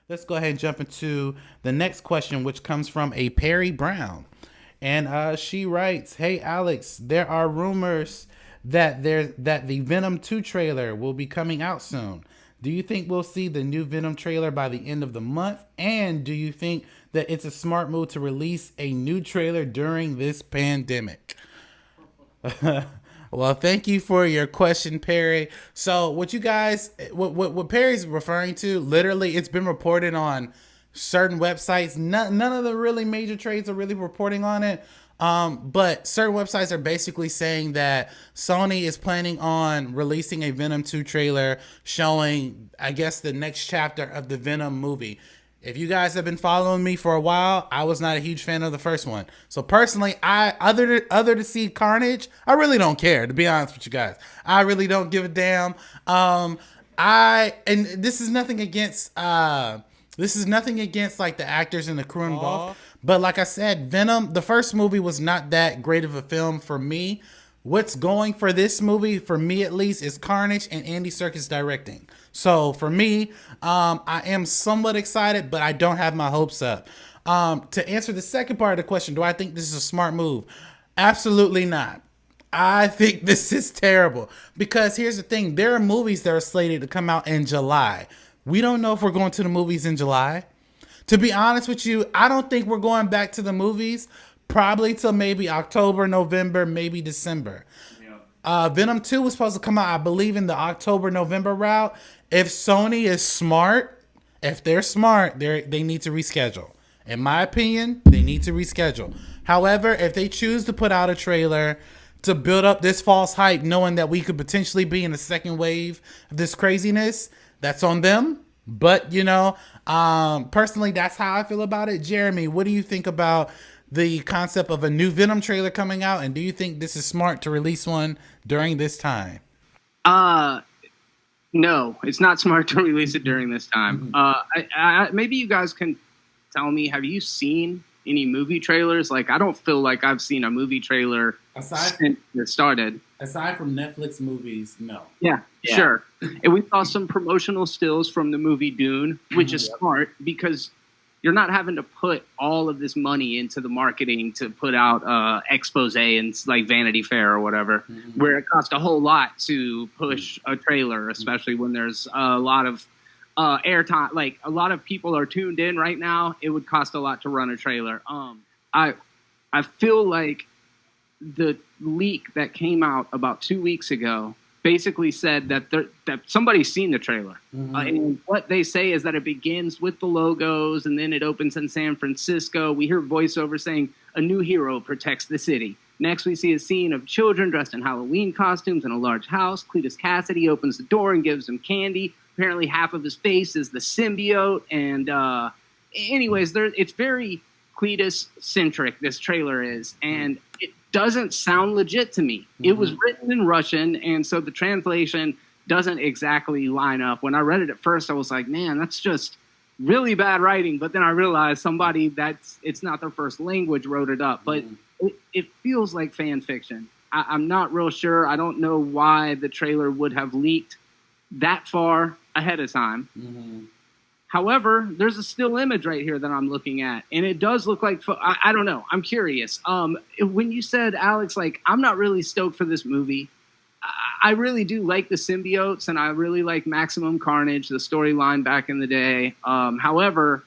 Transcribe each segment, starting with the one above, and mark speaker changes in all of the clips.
Speaker 1: let's go ahead and jump into the next question, which comes from a Perry Brown. And she writes, "Hey Alex, there are rumors that the Venom 2 trailer will be coming out soon. Do you think we'll see the new Venom trailer by the end of the month? And do you think that it's a smart move to release a new trailer during this pandemic?" Well, thank you for your question, Perry. So, what you guys, what Perry's referring to, literally, it's been reported on certain websites. None of the really major trades are really reporting on it. But certain websites are basically saying that Sony is planning on releasing a Venom 2 trailer showing, I guess, the next chapter of the Venom movie. If you guys have been following me for a while, I was not a huge fan of the first one. So personally, I other to see Carnage, I really don't care. To be honest with you guys, I really don't give a damn. And this is nothing against like the actors and the crew involved. But like I said, Venom, the first movie was not that great of a film for me. What's going for this movie, for me at least, is Carnage and Andy Serkis directing. So for me, I am somewhat excited, but I don't have my hopes up. To answer the second part of the question, do I think this is a smart move? Absolutely not. I think this is terrible because here's the thing: there are movies that are slated to come out in July. We don't know if we're going to the movies in July. To be honest with you, I don't think we're going back to the movies probably till maybe October, November, maybe December. Venom 2 was supposed to come out, I believe, in the October, November route. If Sony is smart, if they're smart, they need to reschedule. In my opinion, they need to reschedule. However, if they choose to put out a trailer to build up this false hype, knowing that we could potentially be in the second wave of this craziness, that's on them. But, personally, that's how I feel about it. Jeremy, what do you think about the concept of a new Venom trailer coming out? And do you think this is smart to release one during this time?
Speaker 2: Uh, no, it's not smart to release it during this time. Maybe you guys can tell me, have you seen any movie trailers? Like, I don't feel like I've seen a movie trailer since it started.
Speaker 1: Aside from Netflix movies, no.
Speaker 2: Yeah, sure. And we saw some promotional stills from the movie Dune, which is smart because you're not having to put all of this money into the marketing to put out expose and like Vanity Fair or whatever, where it costs a whole lot to push a trailer, especially when there's a lot of airtime. Like a lot of people are tuned in right now. It would cost a lot to run a trailer. I feel like the leak that came out about 2 weeks ago basically said that somebody's seen the trailer. And what they say is that it begins with the logos and then it opens in San Francisco. We hear voiceover saying a new hero protects the city. Next, we see a scene of children dressed in Halloween costumes in a large house. Cletus Cassidy opens the door and gives them candy. Apparently half of his face is the symbiote. And anyways, it's very Cletus-centric, this trailer is. And it doesn't sound legit to me. It was written in Russian, and so the translation doesn't exactly line up. When I read it at first, I was like, man, that's just really bad writing. But then I realized somebody it's not their first language wrote it up. But it feels like fan fiction. I'm not real sure. I don't know why the trailer would have leaked that far ahead of time. However, there's a still image right here that I'm looking at, and it does look like, I don't know, I'm curious. When you said, Alex, like, I'm not really stoked for this movie, I really do like the symbiotes, and I really like Maximum Carnage, the storyline back in the day. However,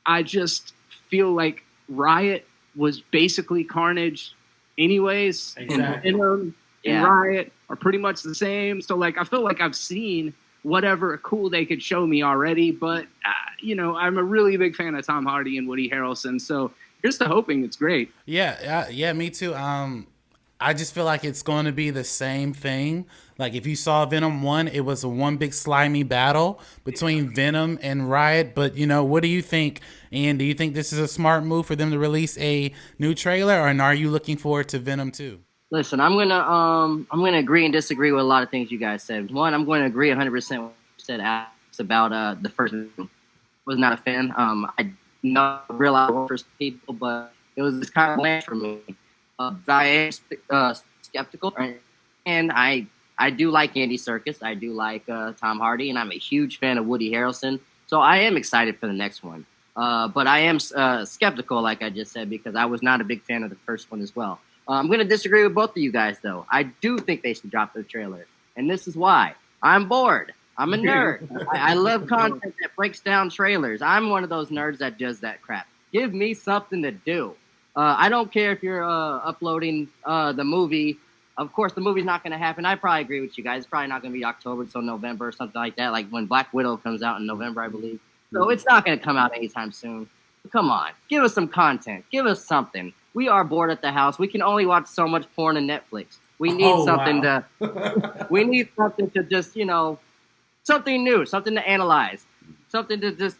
Speaker 2: I just feel like Riot was basically Carnage anyways.
Speaker 1: Exactly.
Speaker 2: And Venom and Riot are pretty much the same. So, like, I feel like I've seen whatever cool they could show me already, but I'm a really big fan of Tom Hardy and Woody Harrelson, so just hoping it's great.
Speaker 1: Yeah, me too. I just feel like it's going to be the same thing. Like if you saw Venom 1, it was a one big slimy battle between Venom and Riot. But what do you think? And do you think this is a smart move for them to release a new trailer, or are you looking forward to Venom 2?
Speaker 3: Listen, I'm gonna agree and disagree with a lot of things you guys said. One, I'm going to agree 100% with what you said, Alex, about the first one. Was not a fan. I not realize for people, but it was just kind of bland for me. I am skeptical, and I do like Andy Serkis. I do like Tom Hardy, and I'm a huge fan of Woody Harrelson. So I am excited for the next one. But I am skeptical, like I just said, because I was not a big fan of the first one as well. I'm going to disagree with both of you guys, though. I do think they should drop the trailer. And this is why. I'm bored. I'm a nerd. I love content that breaks down trailers. I'm one of those nerds that does that crap. Give me something to do. I don't care if you're uploading the movie. Of course, the movie's not going to happen. I probably agree with you guys. It's probably not going to be October until November or something like that, like when Black Widow comes out in November, I believe. So it's not going to come out anytime soon. Come on. Give us some content. Give us something. We are bored at the house. We can only watch so much porn on Netflix. We need something to we need something to just, something new, something to analyze, something to just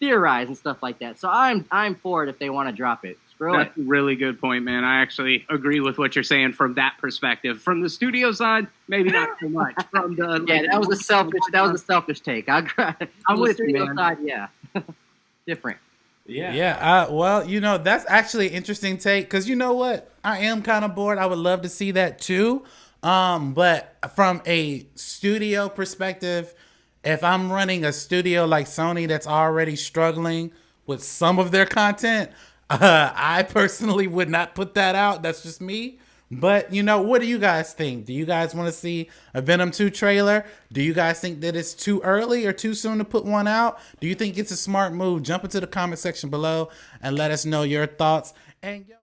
Speaker 3: theorize and stuff like that. So I'm for it if they want to drop it.
Speaker 2: That's a really good point, man. I actually agree with what you're saying from that perspective. From the studio side, maybe not so much. From the
Speaker 3: that was a selfish take. I'm with you, man. Side, yeah, different.
Speaker 1: Yeah. Well, that's actually an interesting take because you know what? I am kind of bored. I would love to see that too. But from a studio perspective, if I'm running a studio like Sony that's already struggling with some of their content, I personally would not put that out. That's just me. But, what do you guys think? Do you guys want to see a Venom 2 trailer? Do you guys think that it's too early or too soon to put one out? Do you think it's a smart move? Jump into the comment section below and let us know your thoughts. And